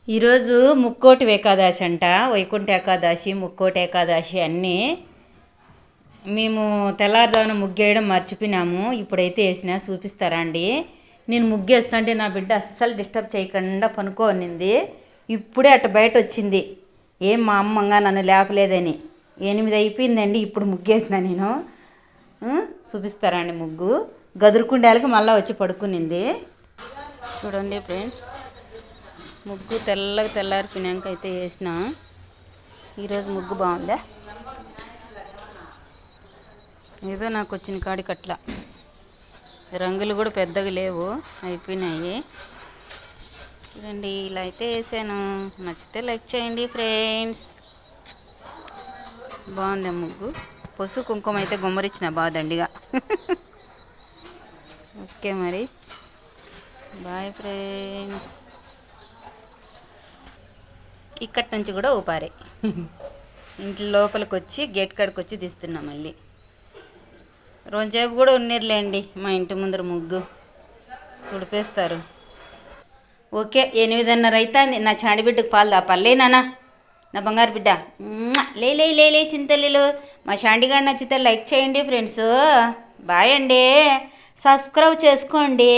ఈరోజు ముక్కోటి ఏకాదశి అంట. వైకుంఠ ఏకాదశి, ముక్కోటి ఏకాదశి అన్నీ. మేము తెల్లారుజామున ముగ్గేయడం మర్చిపోయినాము. ఇప్పుడైతే వేసిన చూపిస్తారా అండి. నేను ముగ్గేస్తుంటే నా బిడ్డ అస్సలు డిస్టర్బ్ చేయకుండా పనుకోనింది. ఇప్పుడే అట్ట బయట వచ్చింది. ఏం మా అమ్మంగా నన్ను లేపలేదని. 8 అయిపోయిందండి. ఇప్పుడు ముగ్గేసిన నేను. చూపిస్తారా అండి ముగ్గు. గదురుకుండేళ్ళకి మళ్ళీ వచ్చి పడుకునింది. చూడండి ఫ్రెండ్స్, ముగ్గు తెల్లారిపోయినాక అయితే వేసిన. ఈరోజు ముగ్గు బాగుందా, ఏదో నాకు వచ్చిన కాడికి అట్లా. రంగులు కూడా పెద్దగా లేవు, అయిపోయినాయి. చూడండి, ఇలా అయితే వేసాను. నచ్చితే లైక్ చేయండి ఫ్రెండ్స్. బాగుంది ముగ్గు. పసుపు కుంకుమ అయితే గుమ్మరిచ్చిన బాదండిగా. ఓకే మరి, బాయ్ ఫ్రెండ్స్. ఇక్కడి నుంచి కూడా ఊపారే. ఇంటి లోపలికి వచ్చి గేట్ కాడికి వచ్చి తీస్తున్నాం. మళ్ళీ రోజేపు కూడా ఉన్నీరులేండి. మా ఇంటి ముందర ముగ్గు తుడిపేస్తారు. ఓకే, 8:30 అవుతుంది. నా చాండి బిడ్డకు పాలు దాపాలే నాన్న. నా బంగారు బిడ్డ లే చింతల్లిలు. మా చాండిగాడు నచ్చితే లైక్ చేయండి ఫ్రెండ్స్. బాయ్ అండి. సబ్స్క్రైబ్ చేసుకోండి.